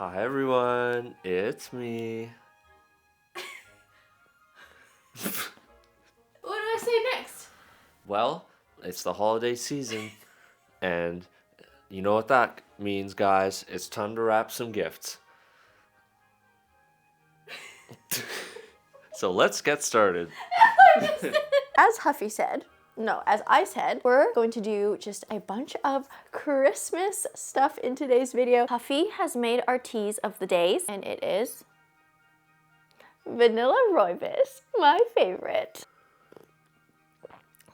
Hi everyone, it's me. What do I say next? Well, it's the holiday season, and you know what that means, guys. It's time to wrap some gifts. So let's get started. As Huffy said, no, as I said, we're going to do just a bunch of Christmas stuff in today's video. Huffy has made our teas of the days, and it is vanilla rooibos, my favorite.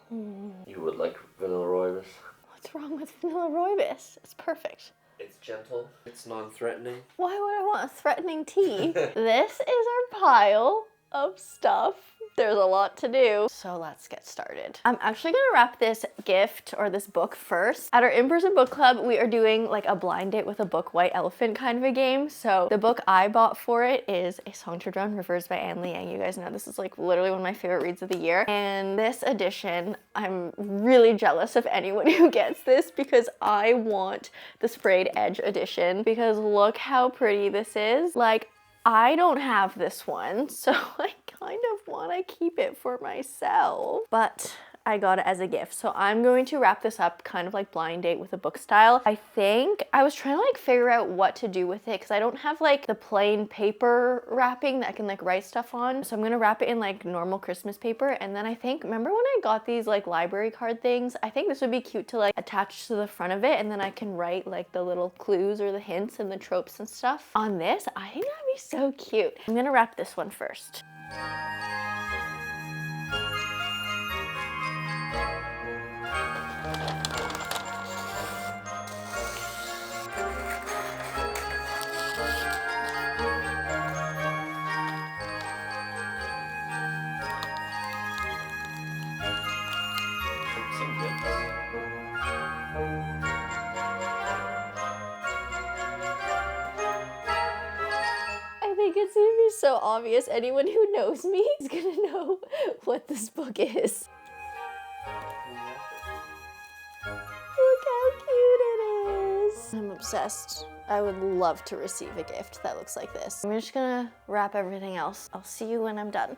You would like vanilla rooibos? What's wrong with vanilla rooibos? It's perfect. It's gentle. It's non-threatening. Why would I want a threatening tea? This is our pile of stuff. There's a lot to do, so let's get started. I'm actually gonna wrap this gift or this book first. At our in-person book club, we are doing like a blind date with a book, White Elephant kind of a game. So the book I bought for it is A Song to Drown Rivers by Anne Liang. You guys know this is like literally one of my favorite reads of the year. And this edition, I'm really jealous of anyone who gets this because I want the sprayed edge edition because look how pretty this is. Like, I don't have this one, so I kind of want to keep it for myself, but I got it as a gift. So I'm going to wrap this up kind of like blind date with a book style. I think I was trying to like figure out what to do with it because I don't have like the plain paper wrapping that I can like write stuff on. So I'm going to wrap it in like normal Christmas paper. And then I think, remember when I got these like library card things? I think this would be cute to like attach to the front of it and then I can write like the little clues or the hints and the tropes and stuff on this. I think that'd be so cute. I'm going to wrap this one first. I think it's gonna be so obvious. Anyone who knows me is gonna know what this book is. Look how cute it is. I'm obsessed. I would love to receive a gift that looks like this. I'm just gonna wrap everything else. I'll see you when I'm done.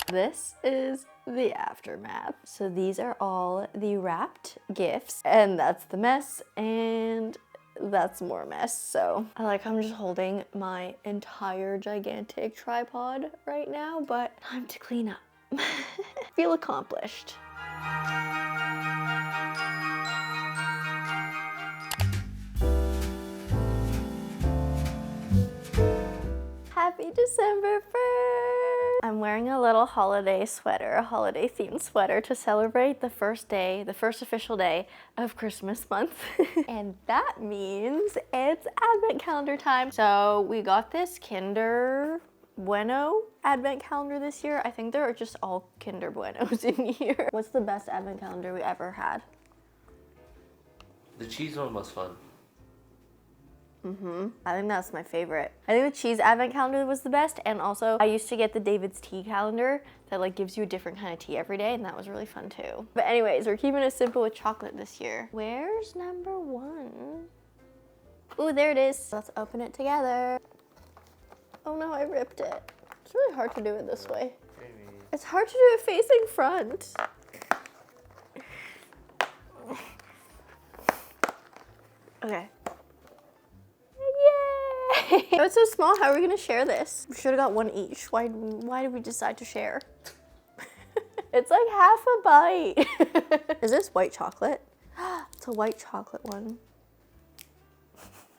This is the aftermath. So these are all the wrapped gifts, and that's the mess, and that's more mess. So I'm just holding my entire gigantic tripod right now, but time to clean up. Feel accomplished. Happy December 1st! I'm wearing a little holiday sweater, a holiday themed sweater to celebrate the first day, the first official day of Christmas month. And that means it's advent calendar time. So we got this Kinder Bueno advent calendar this year. I think there are just all Kinder Buenos in here. What's the best advent calendar we ever had? The cheese one was fun. I think that's my favorite. I think the cheese advent calendar was the best, and also I used to get the David's tea calendar that like gives you a different kind of tea every day, and that was really fun too. But anyways, we're keeping it simple with chocolate this year. Where's number one? Ooh, there it is. Let's open it together. Oh no, I ripped it. It's really hard to do it this way. It's hard to do it facing front. Okay. Yay! Oh, it's so small. How are we gonna share this? We should have got one each. Why did we decide to share? It's like half a bite. Is this white chocolate? It's a white chocolate one.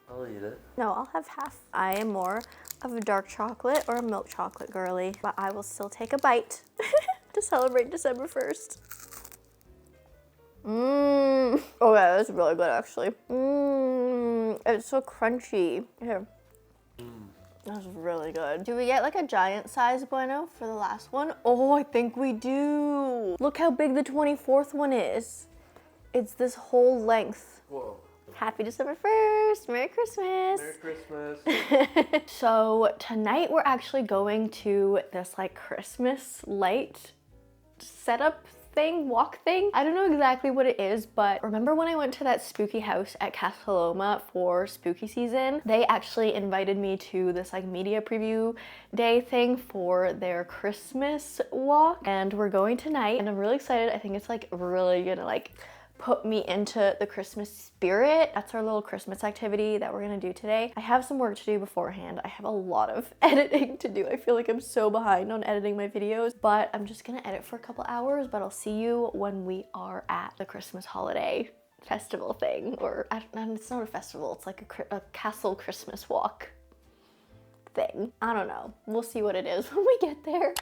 I'll eat it. No, I'll have half. I am more of a dark chocolate or a milk chocolate girly, but I will still take a bite to celebrate December 1st. Mmm. Oh yeah, that's really good actually. Mmm. It's so crunchy. Here. That's really good. Do we get like a giant size Bueno for the last one? Oh, I think we do. Look how big the 24th one is. It's this whole length. Whoa. Happy December 1st. Merry Christmas. Merry Christmas. So tonight we're actually going to this like Christmas light setup thing, walk thing. I don't know exactly what it is, but remember when I went to that spooky house at Casa Loma for spooky season? They actually invited me to this like media preview day thing for their Christmas walk, and we're going tonight, and I'm really excited. I think it's like really gonna like put me into the Christmas spirit. That's our little Christmas activity that we're gonna do today. I have some work to do beforehand. I have a lot of editing to do. I feel like I'm so behind on editing my videos, but I'm just gonna edit for a couple hours, but I'll see you when we are at the Christmas holiday festival thing, or it's not a festival, it's like a castle Christmas walk thing. I don't know. We'll see what it is when we get there.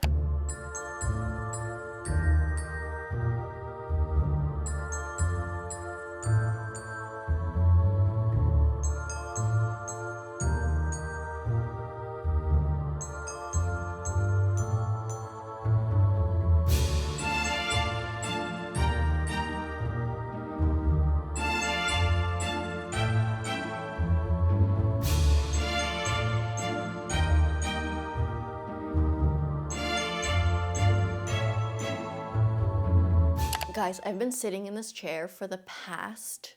Guys, I've been sitting in this chair for the past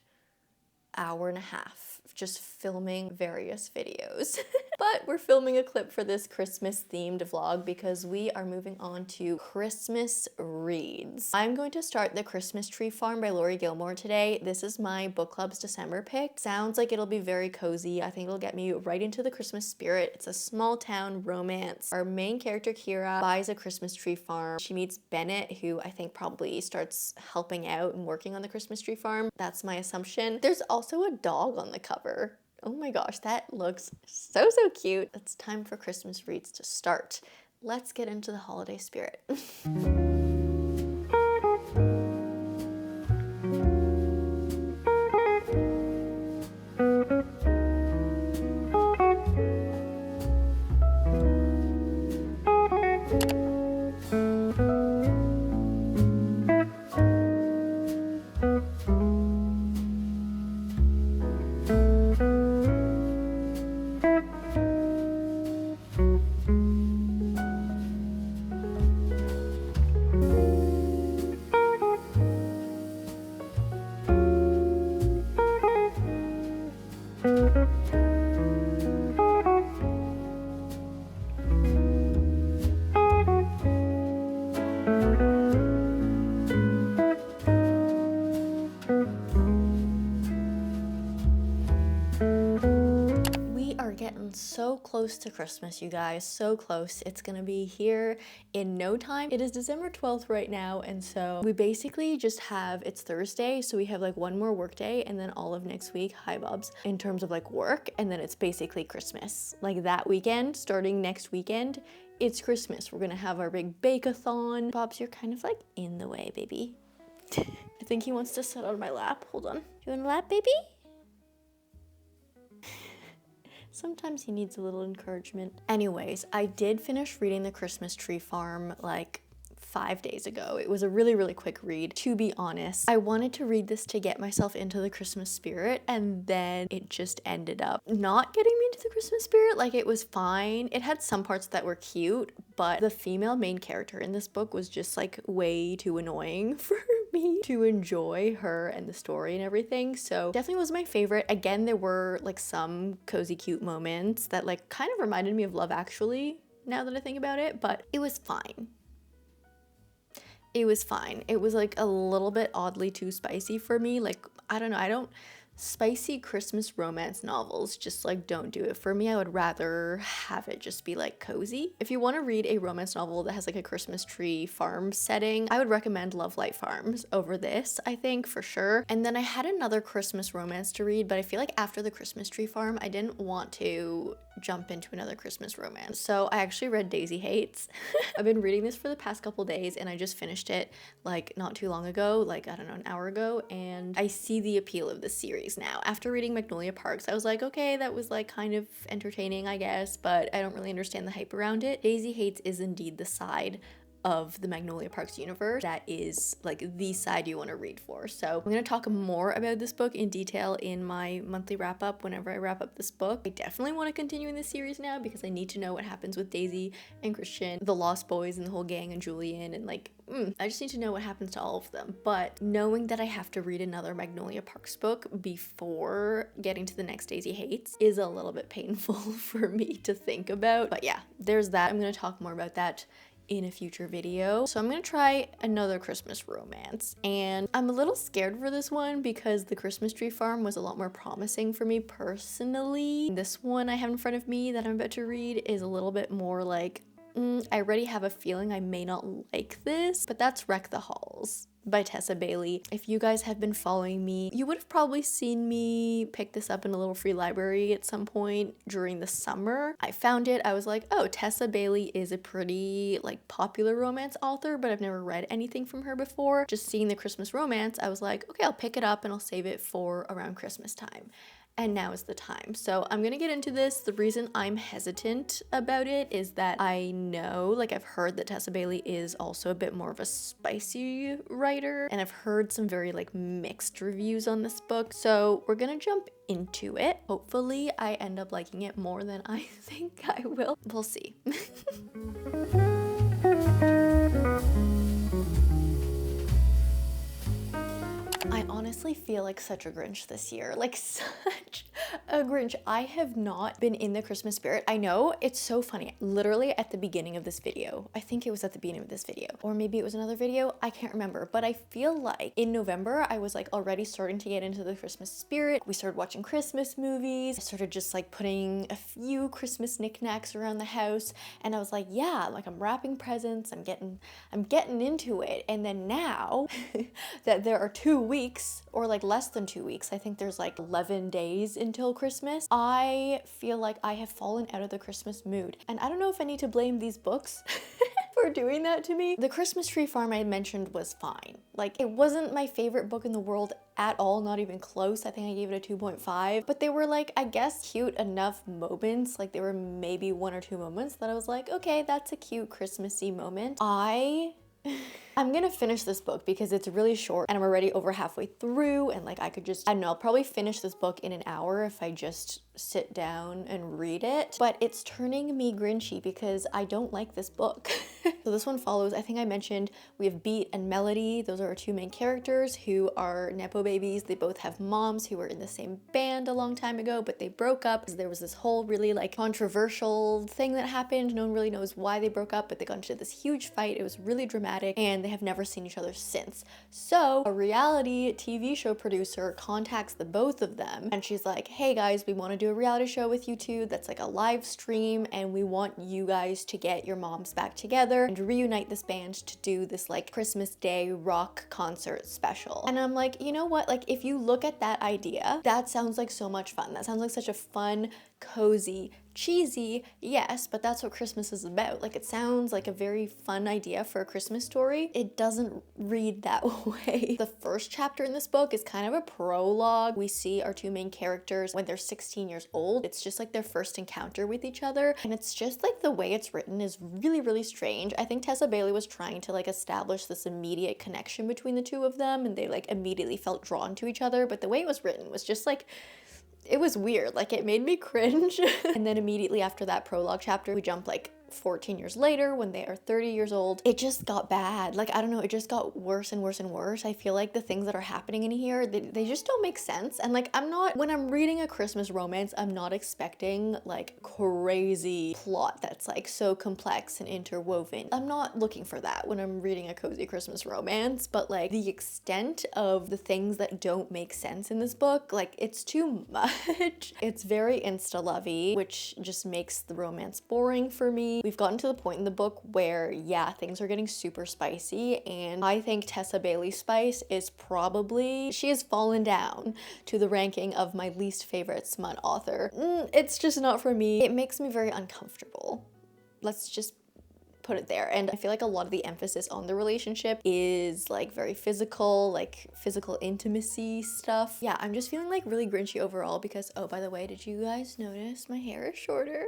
hour and a half just filming various videos. But we're filming a clip for this Christmas themed vlog because we are moving on to Christmas reads. I'm going to start The Christmas Tree Farm by Lori Gilmore today. This is my book club's December pick. Sounds like it'll be very cozy. I think it'll get me right into the Christmas spirit. It's a small town romance. Our main character, Kira, buys a Christmas tree farm. She meets Bennett, who I think probably starts helping out and working on the Christmas tree farm. That's my assumption. There's also a dog on the cover. Oh my gosh, that looks so cute. It's time for Christmas reads to start. Let's get into the holiday spirit. So close to Christmas, you guys, so close. It's gonna be here in no time. It is December 12th right now, and so we basically just have, it's Thursday, so we have like one more work day and then all of next week, hi Bobs, in terms of like work, and then it's basically Christmas. Like that weekend, starting next weekend, it's Christmas. We're gonna have our big bake-a-thon. Bobs, you're kind of like in the way, baby. I think he wants to sit on my lap. Hold on. You want a lap, baby? Sometimes he needs a little encouragement. Anyways, I did finish reading The Christmas Tree Farm like 5 days ago. It was a really quick read, to be honest. I wanted to read this to get myself into the Christmas spirit, and then it just ended up not getting me into the Christmas spirit. Like, it was fine. It had some parts that were cute, but the female main character in this book was just like way too annoying for me to enjoy her and the story and everything. So definitely was my favorite. Again, there were like some cozy cute moments that like kind of reminded me of Love Actually, now that I think about it, but it was fine. It was fine. It was like a little bit oddly too spicy for me. Like, I don't know, spicy Christmas romance novels just like don't do it for me. I would rather have it just be like cozy. If you want to read a romance novel that has like a Christmas tree farm setting, I would recommend Love Light Farms over this, I think, for sure. And then I had another Christmas romance to read, but I feel like after the Christmas Tree Farm, I didn't want to jump into another Christmas romance. So I actually read Daisy Hates. I've been reading this for the past couple days, and I just finished it like not too long ago, like I don't know, an hour ago, and I see the appeal of this series now. After reading Magnolia Parks, I was like, okay, that was like kind of entertaining, I guess, but I don't really understand the hype around it. Daisy Hates is indeed the side of the Magnolia Parks universe that is like the side you want to read for. So I'm going to talk more about this book in detail in my monthly wrap up whenever I wrap up this book. I definitely want to continue in this series now because I need to know what happens with Daisy and Christian, the Lost Boys and the whole gang, and Julian, and like I just need to know what happens to all of them. But knowing that I have to read another Magnolia Parks book before getting to the next Daisy Hates is a little bit painful for me to think about. But yeah, there's that. I'm going to talk more about that in a future video. So I'm gonna try another Christmas romance, and I'm a little scared for this one because the Christmas Tree Farm was a lot more promising for me personally. This one I have in front of me that I'm about to read is a little bit more like, I already have a feeling I may not like this, but that's Wreck the Halls by Tessa Bailey. If you guys have been following me, you would have probably seen me pick this up in a little free library at some point during the summer. I found it, I was like, oh, Tessa Bailey is a pretty like popular romance author, but I've never read anything from her before. Just seeing the Christmas romance, I was like, okay, I'll pick it up and I'll save it for around Christmas time. And now is the time. So I'm gonna get into this. The reason I'm hesitant about it is that I know, like I've heard that Tessa Bailey is also a bit more of a spicy writer, and I've heard some very like mixed reviews on this book. So we're gonna jump into it. Hopefully I end up liking it more than I think I will. We'll see. I honestly feel like such a Grinch this year, like such a Grinch. I have not been in the Christmas spirit. I know, it's so funny. Literally at the beginning of this video, I think it was at the beginning of this video, or maybe it was another video, I can't remember, but I feel like in November, I was like already starting to get into the Christmas spirit. We started watching Christmas movies. I started just like putting a few Christmas knickknacks around the house, and I was like, yeah, like I'm wrapping presents, I'm getting into it. And then now that there are 2 weeks, or like less than 2 weeks, I think there's like 11 days until Christmas, I feel like I have fallen out of the Christmas mood. And I don't know if I need to blame these books for doing that to me. The Christmas Tree Farm I mentioned was fine. Like, it wasn't my favorite book in the world at all, not even close. I think I gave it a 2.5, but they were like, I guess, cute enough moments. Like, there were maybe 1 or 2 moments that I was like, okay, that's a cute Christmassy moment. I'm gonna finish this book because it's really short and I'm already over halfway through, and like I could just, I don't know, I'll probably finish this book in an hour if I just sit down and read it. But it's turning me grinchy because I don't like this book. So this one follows, I think I mentioned, we have Beat and Melody. Those are our 2 main characters who are Nepo babies. They both have moms who were in the same band a long time ago, but they broke up. There was this whole really like controversial thing that happened. No one really knows why they broke up, but they got into this huge fight. It was really dramatic, and they have never seen each other since. So a reality TV show producer contacts the both of them, and she's like, hey guys, we want to do a reality show with you two that's like a live stream, and we want you guys to get your moms back together and reunite this band to do this like Christmas Day rock concert special. And I'm like, you know what, like if you look at that idea, that sounds like so much fun. That sounds like such a fun, cozy, cheesy, yes, but that's what Christmas is about. Like, it sounds like a very fun idea for a Christmas story. It doesn't read that way. The first chapter in this book is kind of a prologue. We see our 2 main characters when they're 16 years old. It's just like their first encounter with each other, and it's just like the way it's written is really, really strange. I think Tessa Bailey was trying to like establish this immediate connection between the 2 of them, and they like immediately felt drawn to each other, but the way it was written was just like, it was weird. Like, it made me cringe. And then immediately after that prologue chapter, we jump like 14 years later when they are 30 years old. It just got bad. Like, I don't know, it just got worse and worse and worse. I feel like the things that are happening in here, they just don't make sense. And like, when I'm reading a Christmas romance, I'm not expecting like crazy plot that's like so complex and interwoven. I'm not looking for that when I'm reading a cozy Christmas romance, but like the extent of the things that don't make sense in this book, like it's too much. It's very insta-lovey, which just makes the romance boring for me. We've gotten to the point in the book where, yeah, things are getting super spicy, and I think Tessa Bailey's spice is probably, she has fallen down to the ranking of my least favorite smut author. It's just not for me. It makes me very uncomfortable. Let's just put it there. And I feel like a lot of the emphasis on the relationship is like very physical, like physical intimacy stuff. Yeah, I'm just feeling like really grinchy overall because, oh, by the way, did you guys notice my hair is shorter?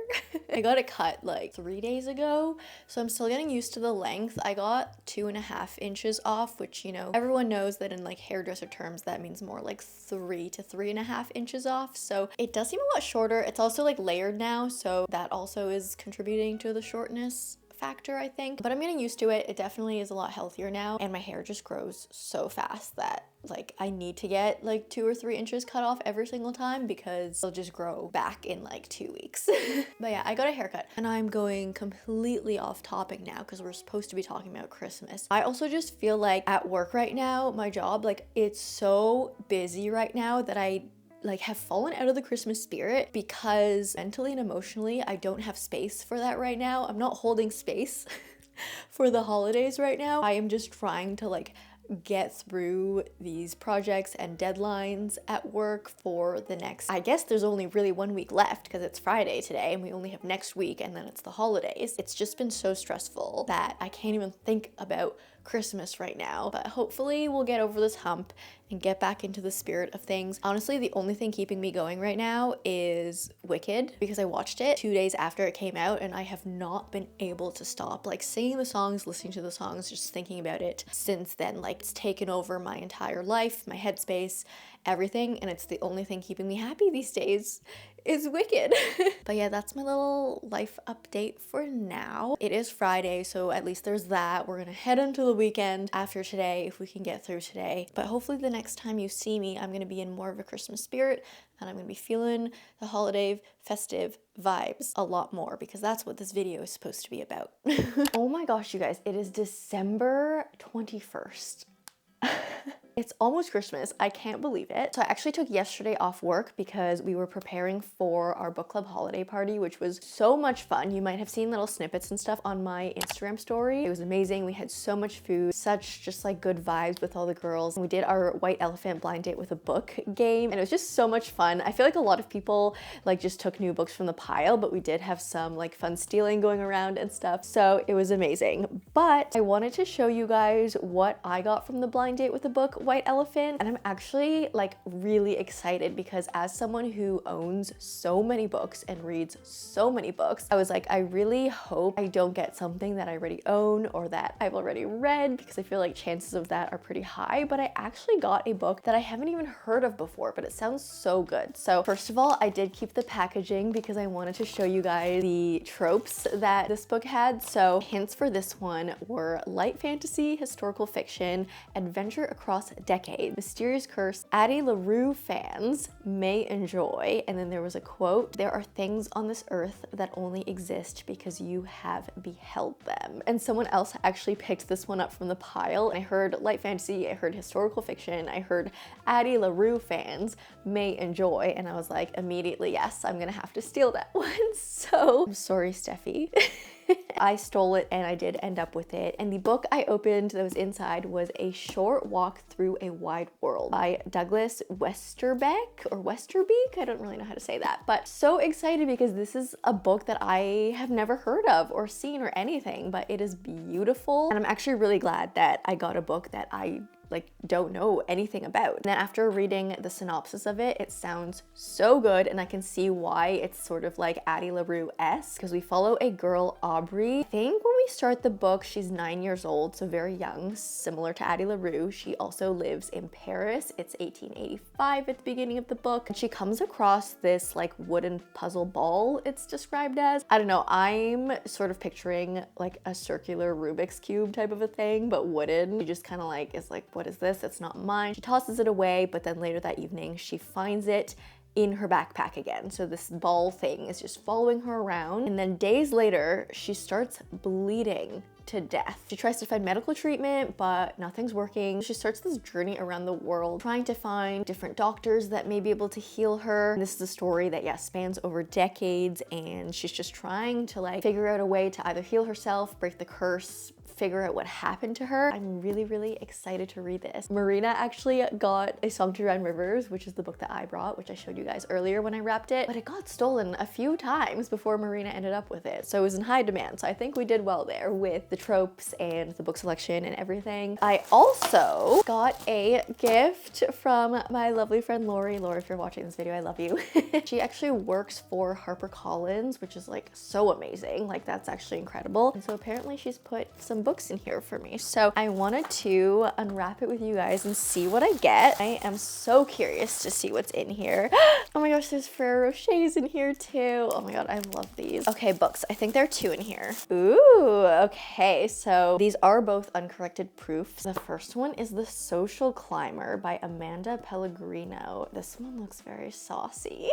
I got it cut like 3 days ago, so I'm still getting used to the length. I got 2.5 inches off, which, you know, everyone knows that in like hairdresser terms, that means more like 3 to 3.5 inches off. So it does seem a lot shorter. It's also like layered now, so that also is contributing to the shortness factor, I think. But I'm getting used to it. It definitely is a lot healthier now, and my hair just grows so fast that like I need to get like 2 or 3 inches cut off every single time because it'll just grow back in like 2 weeks. But yeah, I got a haircut, and I'm going completely off topic now because we're supposed to be talking about Christmas. I also just feel like at work right now, my job, like it's so busy right now that I like have fallen out of the Christmas spirit because mentally and emotionally I don't have space for that right now. I'm not holding space for the holidays right now. I am just trying to like get through these projects and deadlines at work for the next, I guess there's only really 1 week left because it's Friday today and we only have next week and then it's the holidays. It's just been so stressful that I can't even think about Christmas right now, but hopefully we'll get over this hump and get back into the spirit of things. Honestly, the only thing keeping me going right now is Wicked because I watched it 2 days after it came out and I have not been able to stop like singing the songs, listening to the songs, just thinking about it since then. Like it's taken over my entire life, my headspace, everything, and it's the only thing keeping me happy these days is Wicked. But yeah, that's my little life update for now. It is Friday, so at least there's that. We're gonna head into the weekend after today if we can get through today. But hopefully the next time you see me, I'm gonna be in more of a Christmas spirit and I'm gonna be feeling the holiday festive vibes a lot more because that's what this video is supposed to be about. Oh my gosh, you guys, it is December 21st. It's almost Christmas. I can't believe it. So I actually took yesterday off work because we were preparing for our book club holiday party, which was so much fun. You might have seen little snippets and stuff on my Instagram story. It was amazing. We had so much food, such just like good vibes with all the girls. And we did our white elephant blind date with a book game and it was just so much fun. I feel like a lot of people like just took new books from the pile, but we did have some like fun stealing going around and stuff. So it was amazing. But I wanted to show you guys what I got from the blind date with the book White Elephant, and I'm actually like really excited because as someone who owns so many books and reads so many books, I was like, I really hope I don't get something that I already own or that I've already read because I feel like chances of that are pretty high. But I actually got a book that I haven't even heard of before, but it sounds so good. So first of all, I did keep the packaging because I wanted to show you guys the tropes that this book had. So hints for this one were light fantasy, historical fiction, adventure across decades, mysterious curse, Addie LaRue fans may enjoy. And then there was a quote, there are things on this earth that only exist because you have beheld them. And someone else actually picked this one up from the pile. I heard light fantasy, I heard historical fiction, I heard Addie LaRue fans may enjoy. And I was like, immediately, yes, I'm gonna have to steal that one. So I'm sorry, Steffi. I stole it and I did end up with it. And the book I opened that was inside was A Short Walk Through a Wide World by Douglas Westerbeck or Westerbeek. I don't really know how to say that, but so excited because this is a book that I have never heard of or seen or anything, but it is beautiful. And I'm actually really glad that I got a book that I like don't know anything about. And then after reading the synopsis of it, it sounds so good and I can see why it's sort of like Addie LaRue-esque because we follow a girl, Aubrey. I think when we start the book, she's 9 years old, so very young, similar to Addie LaRue. She also lives in Paris. It's 1885 at the beginning of the book. And she comes across this like wooden puzzle ball, it's described as. I don't know, I'm sort of picturing like a circular Rubik's Cube type of a thing, but wooden. She just kind of like is like, what is this? It's not mine. She tosses it away, but then later that evening she finds it in her backpack again. So this ball thing is just following her around. And then days later, she starts bleeding to death. She tries to find medical treatment, but nothing's working. She starts this journey around the world, trying to find different doctors that may be able to heal her. And this is a story that, yeah, spans over decades, and she's just trying to like figure out a way to either heal herself, break the curse, figure out what happened to her. I'm really, really excited to read this. Marina actually got A Song to Drown Rivers, which is the book that I brought, which I showed you guys earlier when I wrapped it, but it got stolen a few times before Marina ended up with it. So it was in high demand. So I think we did well there with the tropes and the book selection and everything. I also got a gift from my lovely friend Lori. Lori, if you're watching this video, I love you. She actually works for HarperCollins, which is like so amazing. Like that's actually incredible. And so apparently she's put some books in here for me. So I wanted to unwrap it with you guys and see what I get. I am so curious to see what's in here. Oh my gosh, there's Ferrero Rochers in here too. Oh my god, I love these. Okay, books. I think there are 2 in here. Ooh, okay. So these are both uncorrected proofs. The first one is The Social Climber by Amanda Pellegrino. This one looks very saucy.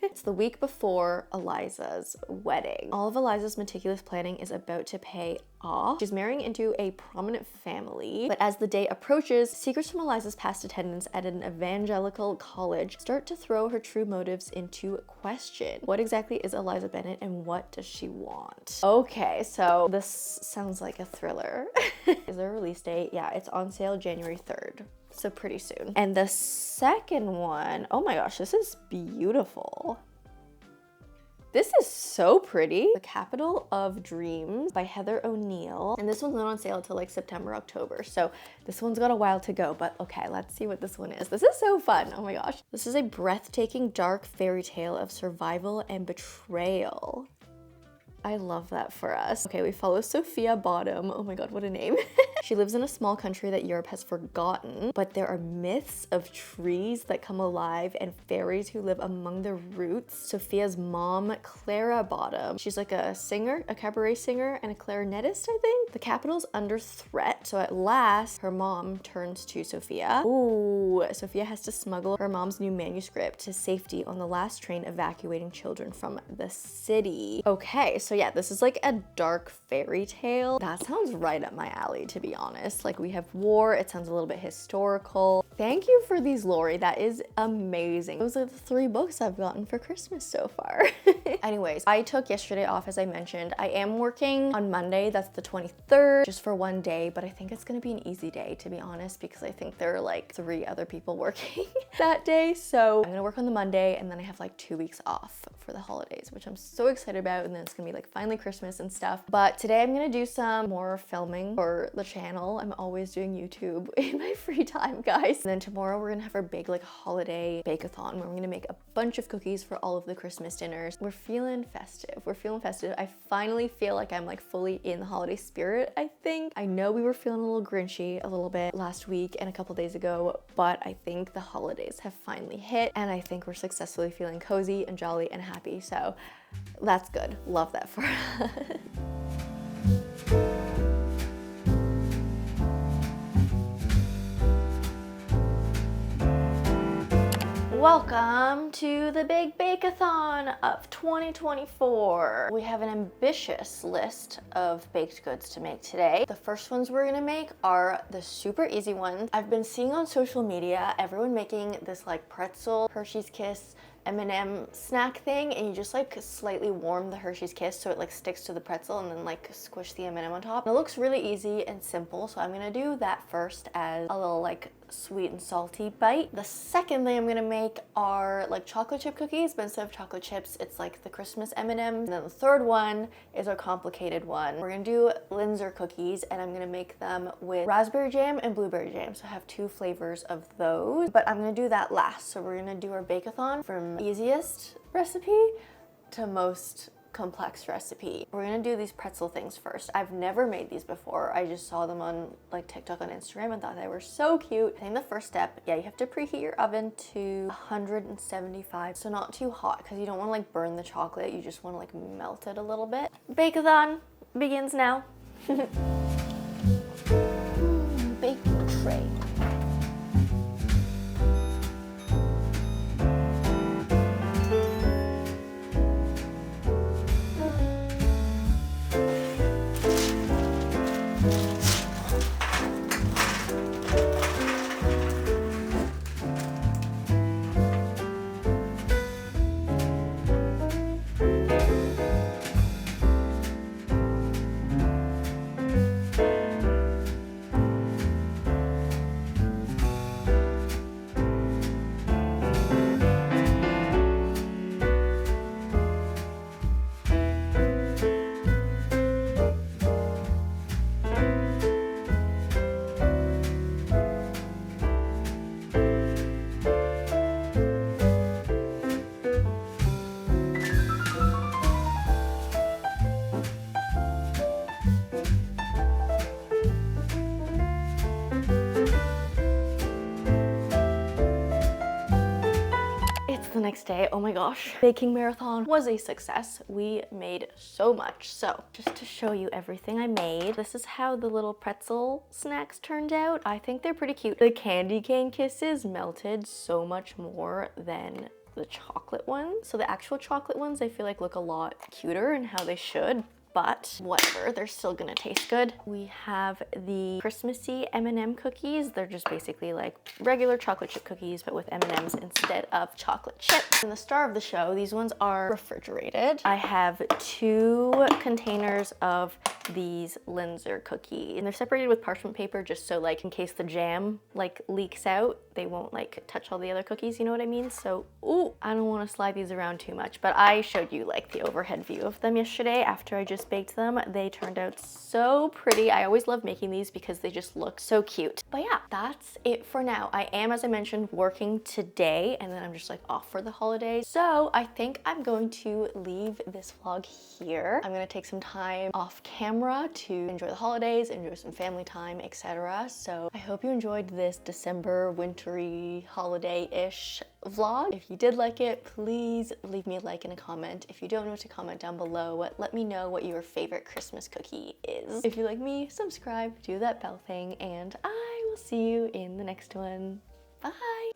It's the week before Eliza's wedding. All of Eliza's meticulous planning is about to pay off. She's marrying into a prominent family, but as the day approaches, secrets from Eliza's past attendance at an evangelical college start to throw her true motives into question. What exactly is Eliza Bennett and what does she want? Okay, so this sounds like a thriller. Is there a release date? Yeah, it's on sale January 3rd. So pretty soon. And the second one, oh my gosh, this is beautiful. This is so pretty. The Capital of Dreams by Heather O'Neill. And this one's not on sale until like September, October. So this one's got a while to go, but okay, let's see what this one is. This is so fun, oh my gosh. This is a breathtaking dark fairy tale of survival and betrayal. I love that for us. Okay, we follow Sophia Bottom. Oh my god, what a name. She lives in a small country that Europe has forgotten, but there are myths of trees that come alive and fairies who live among the roots. Sophia's mom, Clara Bottom, she's like a singer, a cabaret singer, and a clarinetist, I think. The capital's under threat, so at last, her mom turns to Sophia. Ooh, Sophia has to smuggle her mom's new manuscript to safety on the last train evacuating children from the city. Okay, so yeah, this is like a dark fairy tale. That sounds right up my alley, to be honest. Like we have war, it sounds a little bit historical. Thank you for these, Lori. That is amazing. Those are the 3 books I've gotten for Christmas so far. Anyways, I took yesterday off, as I mentioned. I am working on Monday, that's the 23rd, just for 1 day, but I think it's gonna be an easy day, to be honest, because I think there are like 3 other people working that day. So I'm gonna work on the Monday and then I have like 2 weeks off for the holidays, which I'm so excited about. And then it's gonna be like finally Christmas and stuff. But today I'm gonna do some more filming for the channel. I'm always doing YouTube in my free time, guys. And then tomorrow we're gonna have our big like holiday bake-a-thon where we're gonna make a bunch of cookies for all of the Christmas dinners. We're feeling festive. We're feeling festive. I finally feel like I'm like fully in the holiday spirit, I think. I know we were feeling a little grinchy a little bit last week and a couple days ago, but I think the holidays have finally hit and I think we're successfully feeling cozy and jolly and happy. So that's good. Love that for us. Welcome to the Big Bake-a-thon of 2024. We have an ambitious list of baked goods to make today. The first ones we're gonna make are the super easy ones. I've been seeing on social media everyone making this like pretzel Hershey's Kiss M&M snack thing, and you just like slightly warm the Hershey's Kiss so it like sticks to the pretzel and then like squish the M&M on top. And it looks really easy and simple, so I'm gonna do that first as a little like sweet and salty bite. The second thing I'm gonna make are like chocolate chip cookies, but instead of chocolate chips, it's like the Christmas M&Ms. And then the third one is our complicated one. We're gonna do Linzer cookies, and I'm gonna make them with raspberry jam and blueberry jam. So I have 2 flavors of those, but I'm gonna do that last. So we're gonna do our bake-a-thon from easiest recipe to most complex recipe. We're gonna do these pretzel things first. I've never made these before. I just saw them on like TikTok on Instagram and thought they were so cute. I think the first step, yeah, you have to preheat your oven to 175, so not too hot because you don't want to like burn the chocolate. You just want to like melt it a little bit. Bake-a-thon begins now. Baking tray. next day, oh my gosh, baking marathon was a success. We made so much. So just to show you everything I made, this is how the little pretzel snacks turned out. I think they're pretty cute. The candy cane kisses melted so much more than the chocolate ones. So the actual chocolate ones I feel like look a lot cuter and how they should, but whatever, they're still gonna taste good. We have the Christmassy M&M cookies. They're just basically like regular chocolate chip cookies, but with M&Ms instead of chocolate chips. And the star of the show, these ones are refrigerated. I have 2 containers of these Linzer cookies, and they're separated with parchment paper just so like in case the jam like leaks out, they won't like touch all the other cookies, you know what I mean? So, ooh, I don't want to slide these around too much, but I showed you like the overhead view of them yesterday after I just baked them. They turned out so pretty. I always love making these because they just look so cute. But yeah, that's it for now. I am, as I mentioned, working today, and then I'm just like off for the holidays. So I think I'm going to leave this vlog here. I'm gonna take some time off camera to enjoy the holidays, enjoy some family time, etc. So I hope you enjoyed this December wintry holiday-ish vlog. If you did like it, please leave me a like and a comment. If you don't know what to comment down below, let me know what your favorite Christmas cookie is. If you like me, subscribe, do that bell thing, and I will see you in the next one. Bye!